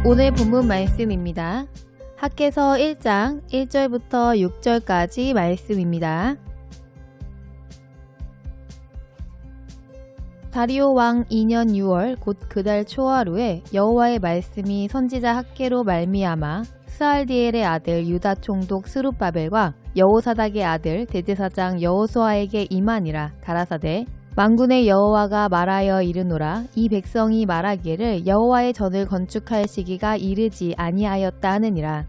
오늘 본문 말씀입니다. 학개서 1장 1절부터 6절까지 말씀입니다. 다리오 왕 2년 6월 곧 그달 초하루에 여호와의 말씀이 선지자 학개로 말미암아 스알디엘의 아들 유다 총독 스룹바벨과 여호사닥의 아들 대제사장 여호수아에게 임하니라. 가라사대 만군의 여호와가 말하여 이르노라. 이 백성이 말하기를 여호와의 전을 건축할 시기가 이르지 아니하였다 하느니라.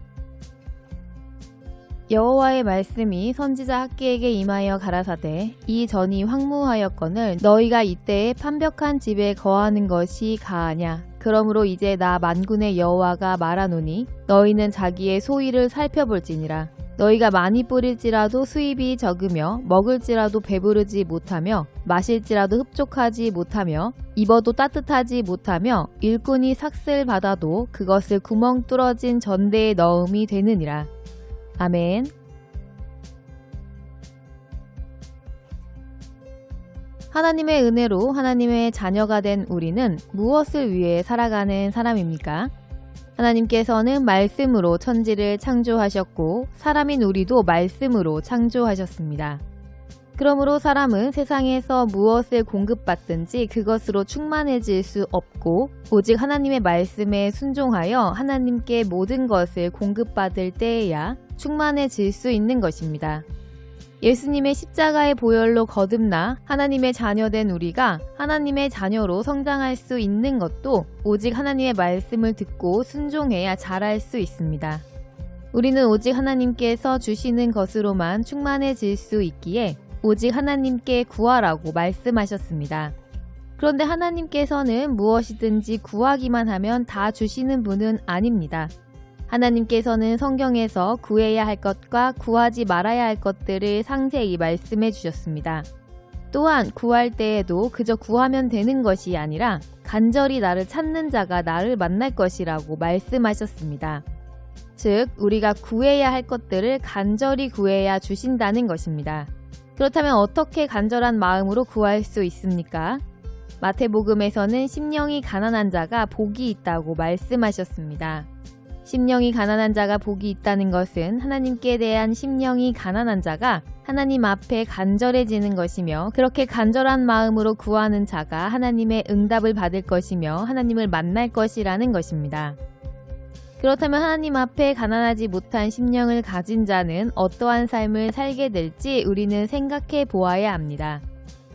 여호와의 말씀이 선지자 학개에게 임하여 가라사대 이 전이 황무하였거늘 너희가 이때에 판벽한 집에 거하는 것이 가하냐. 그러므로 이제 나 만군의 여호와가 말하노니 너희는 자기의 소위를 살펴볼지니라. 너희가 많이 뿌릴지라도 수입이 적으며 먹을지라도 배부르지 못하며 마실지라도 흡족하지 못하며 입어도 따뜻하지 못하며 일꾼이 삭슬 받아도 그것을 구멍 뚫어진 전대에 넣음이 되느니라. 아멘. 하나님의 은혜로 하나님의 자녀가 된 우리는 무엇을 위해 살아가는 사람입니까? 하나님께서는 말씀으로 천지를 창조하셨고 사람인 우리도 말씀으로 창조하셨습니다. 그러므로 사람은 세상에서 무엇을 공급받든지 그것으로 충만해질 수 없고 오직 하나님의 말씀에 순종하여 하나님께 모든 것을 공급받을 때에야 충만해질 수 있는 것입니다. 예수님의 십자가의 보혈로 거듭나 하나님의 자녀된 우리가 하나님의 자녀로 성장할 수 있는 것도 오직 하나님의 말씀을 듣고 순종해야 자랄 수 있습니다. 우리는 오직 하나님께서 주시는 것으로만 충만해질 수 있기에 오직 하나님께 구하라고 말씀하셨습니다. 그런데 하나님께서는 무엇이든지 구하기만 하면 다 주시는 분은 아닙니다. 하나님께서는 성경에서 구해야 할 것과 구하지 말아야 할 것들을 상세히 말씀해 주셨습니다. 또한 구할 때에도 그저 구하면 되는 것이 아니라 간절히 나를 찾는 자가 나를 만날 것이라고 말씀하셨습니다. 즉, 우리가 구해야 할 것들을 간절히 구해야 주신다는 것입니다. 그렇다면 어떻게 간절한 마음으로 구할 수 있습니까? 마태복음에서는 심령이 가난한 자가 복이 있다고 말씀하셨습니다. 심령이 가난한 자가 복이 있다는 것은 하나님께 대한 심령이 가난한 자가 하나님 앞에 간절해지는 것이며 그렇게 간절한 마음으로 구하는 자가 하나님의 응답을 받을 것이며 하나님을 만날 것이라는 것입니다. 그렇다면 하나님 앞에 가난하지 못한 심령을 가진 자는 어떠한 삶을 살게 될지 우리는 생각해 보아야 합니다.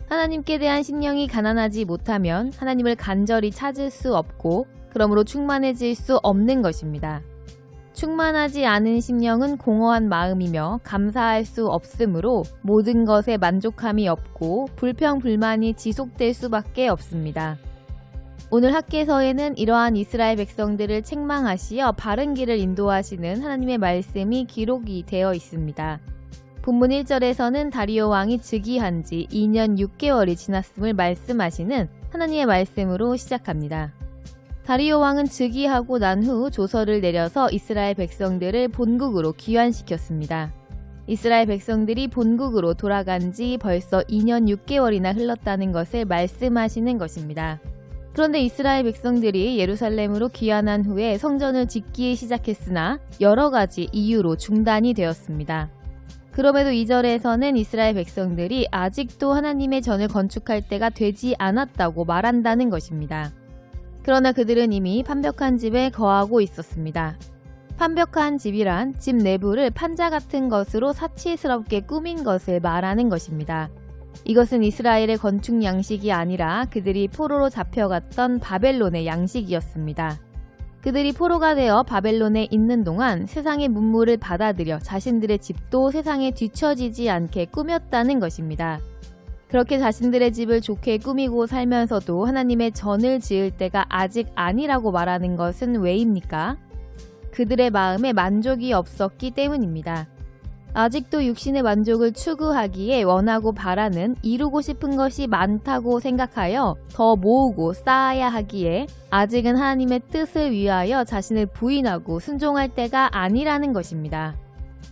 하나님께 대한 심령이 가난하지 못하면 하나님을 간절히 찾을 수 없고 그러므로 충만해질 수 없는 것입니다. 충만하지 않은 심령은 공허한 마음이며 감사할 수 없으므로 모든 것에 만족함이 없고 불평불만이 지속될 수밖에 없습니다. 오늘 학개서에는 이러한 이스라엘 백성들을 책망하시어 바른 길을 인도하시는 하나님의 말씀이 기록이 되어 있습니다. 본문 1절에서는 다리오 왕이 즉위한 지 2년 6개월이 지났음을 말씀하시는 하나님의 말씀으로 시작합니다. 다리오 왕은 즉위하고 난 후 조서를 내려서 이스라엘 백성들을 본국으로 귀환시켰습니다. 이스라엘 백성들이 본국으로 돌아간 지 벌써 2년 6개월이나 흘렀다는 것을 말씀하시는 것입니다. 그런데 이스라엘 백성들이 예루살렘으로 귀환한 후에 성전을 짓기 시작했으나 여러 가지 이유로 중단이 되었습니다. 그럼에도 2절에서는 이스라엘 백성들이 아직도 하나님의 전을 건축할 때가 되지 않았다고 말한다는 것입니다. 그러나 그들은 이미 판벽한 집에 거하고 있었습니다. 판벽한 집이란 집 내부를 판자 같은 것으로 사치스럽게 꾸민 것을 말하는 것입니다. 이것은 이스라엘의 건축 양식이 아니라 그들이 포로로 잡혀갔던 바벨론의 양식이었습니다. 그들이 포로가 되어 바벨론에 있는 동안 세상의 문물을 받아들여 자신들의 집도 세상에 뒤처지지 않게 꾸몄다는 것입니다. 그렇게 자신들의 집을 좋게 꾸미고 살면서도 하나님의 전을 지을 때가 아직 아니라고 말하는 것은 왜입니까? 그들의 마음에 만족이 없었기 때문입니다. 아직도 육신의 만족을 추구하기에 원하고 바라는 이루고 싶은 것이 많다고 생각하여 더 모으고 쌓아야 하기에 아직은 하나님의 뜻을 위하여 자신을 부인하고 순종할 때가 아니라는 것입니다.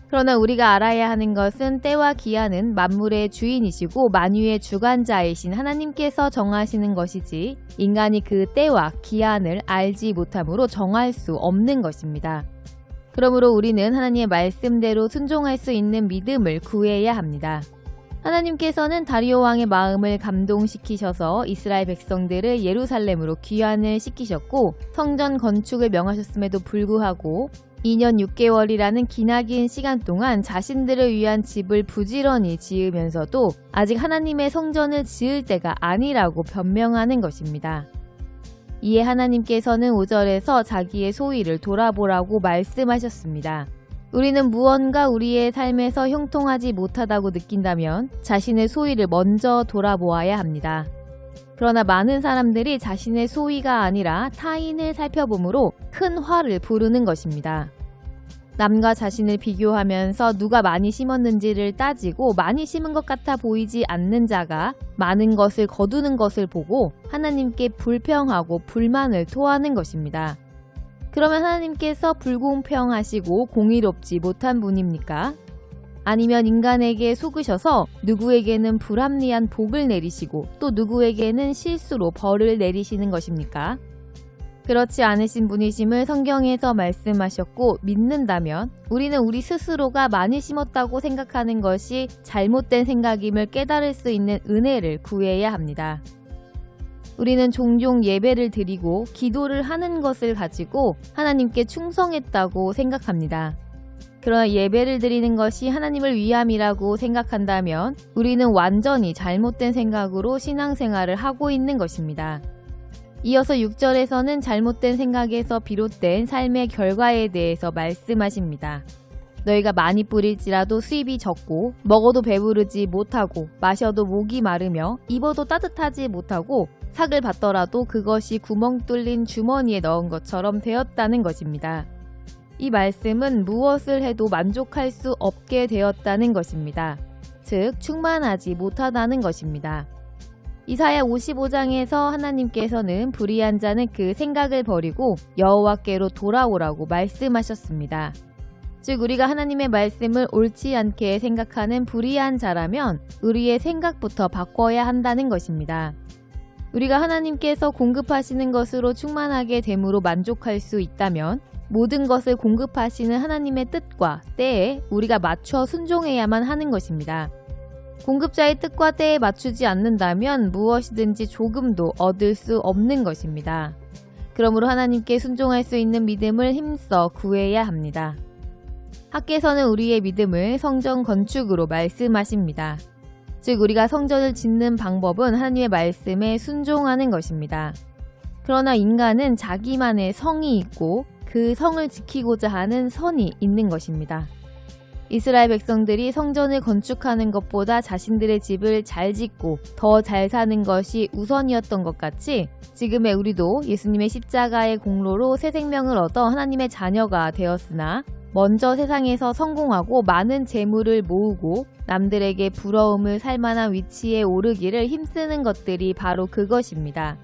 그러나 우리가 알아야 하는 것은 때와 기한은 만물의 주인이시고 만유의 주관자이신 하나님께서 정하시는 것이지 인간이 그 때와 기한을 알지 못함으로 정할 수 없는 것입니다. 그러므로 우리는 하나님의 말씀대로 순종할 수 있는 믿음을 구해야 합니다. 하나님께서는 다리오 왕의 마음을 감동시키셔서 이스라엘 백성들을 예루살렘으로 귀환을 시키셨고 성전 건축을 명하셨음에도 불구하고 2년 6개월이라는 기나긴 시간 동안 자신들을 위한 집을 부지런히 지으면서도 아직 하나님의 성전을 지을 때가 아니라고 변명하는 것입니다. 이에 하나님께서는 5절에서 자기의 소위를 돌아보라고 말씀하셨습니다. 우리는 무언가 우리의 삶에서 형통하지 못하다고 느낀다면 자신의 소위를 먼저 돌아보아야 합니다. 그러나 많은 사람들이 자신의 소위가 아니라 타인을 살펴보므로 큰 화를 부르는 것입니다. 남과 자신을 비교하면서 누가 많이 심었는지를 따지고 많이 심은 것 같아 보이지 않는 자가 많은 것을 거두는 것을 보고 하나님께 불평하고 불만을 토하는 것입니다. 그러면 하나님께서 불공평하시고 공의롭지 못한 분입니까? 아니면 인간에게 속으셔서 누구에게는 불합리한 복을 내리시고 또 누구에게는 실수로 벌을 내리시는 것입니까? 그렇지 않으신 분이심을 성경에서 말씀하셨고 믿는다면 우리는 우리 스스로가 많이 심었다고 생각하는 것이 잘못된 생각임을 깨달을 수 있는 은혜를 구해야 합니다. 우리는 종종 예배를 드리고 기도를 하는 것을 가지고 하나님께 충성했다고 생각합니다. 그러나 예배를 드리는 것이 하나님을 위함이라고 생각한다면 우리는 완전히 잘못된 생각으로 신앙생활을 하고 있는 것입니다. 이어서 6절에서는 잘못된 생각에서 비롯된 삶의 결과에 대해서 말씀하십니다. 너희가 많이 뿌릴지라도 수입이 적고 먹어도 배부르지 못하고 마셔도 목이 마르며 입어도 따뜻하지 못하고 삭을 받더라도 그것이 구멍 뚫린 주머니에 넣은 것처럼 되었다는 것입니다. 이 말씀은 무엇을 해도 만족할 수 없게 되었다는 것입니다. 즉 충만하지 못하다는 것입니다. 이사야 55장에서 하나님께서는 불의한 자는 그 생각을 버리고 여호와께로 돌아오라고 말씀하셨습니다. 즉 우리가 하나님의 말씀을 옳지 않게 생각하는 불의한 자라면 우리의 생각부터 바꿔야 한다는 것입니다. 우리가 하나님께서 공급하시는 것으로 충만하게 됨으로 만족할 수 있다면 모든 것을 공급하시는 하나님의 뜻과 때에 우리가 맞춰 순종해야만 하는 것입니다. 공급자의 뜻과 때에 맞추지 않는다면 무엇이든지 조금도 얻을 수 없는 것입니다. 그러므로 하나님께 순종할 수 있는 믿음을 힘써 구해야 합니다. 학개서는 우리의 믿음을 성전 건축으로 말씀하십니다. 즉 우리가 성전을 짓는 방법은 하나님의 말씀에 순종하는 것입니다. 그러나 인간은 자기만의 성이 있고 그 성을 지키고자 하는 선이 있는 것입니다. 이스라엘 백성들이 성전을 건축하는 것보다 자신들의 집을 잘 짓고 더 잘 사는 것이 우선이었던 것 같이 지금의 우리도 예수님의 십자가의 공로로 새 생명을 얻어 하나님의 자녀가 되었으나 먼저 세상에서 성공하고 많은 재물을 모으고 남들에게 부러움을 살 만한 위치에 오르기를 힘쓰는 것들이 바로 그것입니다.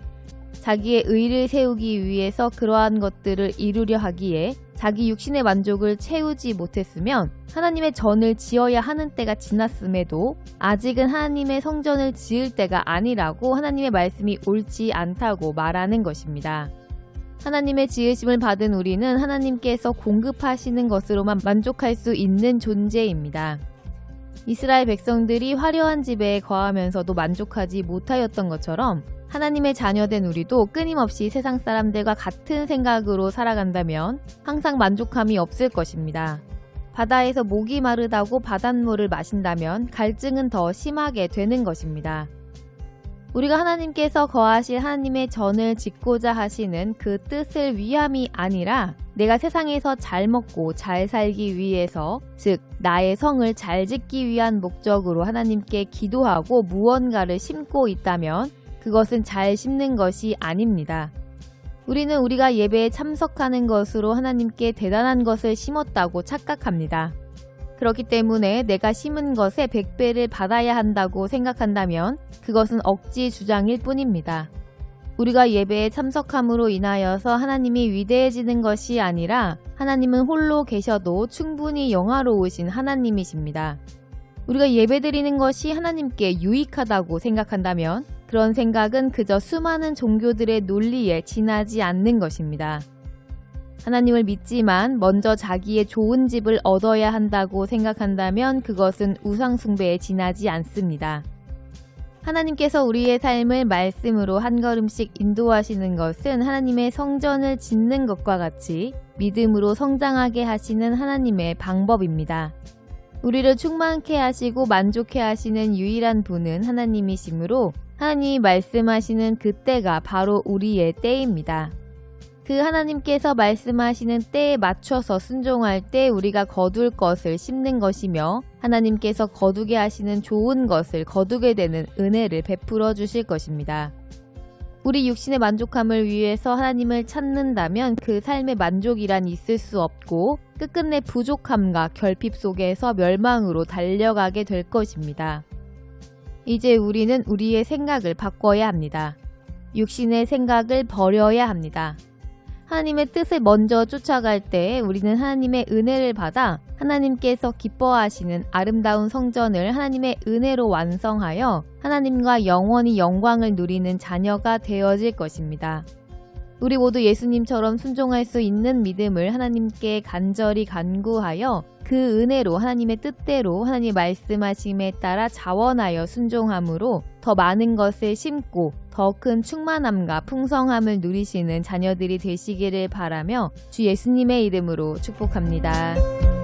자기의 의를 세우기 위해서 그러한 것들을 이루려 하기에 자기 육신의 만족을 채우지 못했으면 하나님의 전을 지어야 하는 때가 지났음에도 아직은 하나님의 성전을 지을 때가 아니라고 하나님의 말씀이 옳지 않다고 말하는 것입니다. 하나님의 지으심을 받은 우리는 하나님께서 공급하시는 것으로만 만족할 수 있는 존재입니다. 이스라엘 백성들이 화려한 집에 거하면서도 만족하지 못하였던 것처럼 하나님의 자녀된 우리도 끊임없이 세상 사람들과 같은 생각으로 살아간다면 항상 만족함이 없을 것입니다. 바다에서 목이 마르다고 바닷물을 마신다면 갈증은 더 심하게 되는 것입니다. 우리가 하나님께서 거하실 하나님의 전을 짓고자 하시는 그 뜻을 위함이 아니라 내가 세상에서 잘 먹고 잘 살기 위해서, 즉 나의 성을 잘 짓기 위한 목적으로 하나님께 기도하고 무언가를 심고 있다면 그것은 잘 심는 것이 아닙니다. 우리는 우리가 예배에 참석하는 것으로 하나님께 대단한 것을 심었다고 착각합니다. 그렇기 때문에 내가 심은 것의 100배를 받아야 한다고 생각한다면 그것은 억지 주장일 뿐입니다. 우리가 예배에 참석함으로 인하여서 하나님이 위대해지는 것이 아니라 하나님은 홀로 계셔도 충분히 영화로우신 하나님이십니다. 우리가 예배드리는 것이 하나님께 유익하다고 생각한다면 그런 생각은 그저 수많은 종교들의 논리에 지나지 않는 것입니다. 하나님을 믿지만 먼저 자기의 좋은 집을 얻어야 한다고 생각한다면 그것은 우상숭배에 지나지 않습니다. 하나님께서 우리의 삶을 말씀으로 한 걸음씩 인도하시는 것은 하나님의 성전을 짓는 것과 같이 믿음으로 성장하게 하시는 하나님의 방법입니다. 우리를 충만케 하시고 만족해 하시는 유일한 분은 하나님이시므로 하나님이 말씀하시는 그 때가 바로 우리의 때입니다. 그 하나님께서 말씀하시는 때에 맞춰서 순종할 때 우리가 거둘 것을 심는 것이며 하나님께서 거두게 하시는 좋은 것을 거두게 되는 은혜를 베풀어 주실 것입니다. 우리 육신의 만족함을 위해서 하나님을 찾는다면 그 삶의 만족이란 있을 수 없고 끝끝내 부족함과 결핍 속에서 멸망으로 달려가게 될 것입니다. 이제 우리는 우리의 생각을 바꿔야 합니다. 육신의 생각을 버려야 합니다. 하나님의 뜻을 먼저 쫓아갈 때 우리는 하나님의 은혜를 받아 하나님께서 기뻐하시는 아름다운 성전을 하나님의 은혜로 완성하여 하나님과 영원히 영광을 누리는 자녀가 되어질 것입니다. 우리 모두 예수님처럼 순종할 수 있는 믿음을 하나님께 간절히 간구하여 그 은혜로 하나님의 뜻대로 하나님의 말씀하심에 따라 자원하여 순종함으로 더 많은 것을 심고 더 큰 충만함과 풍성함을 누리시는 자녀들이 되시기를 바라며 주 예수님의 이름으로 축복합니다.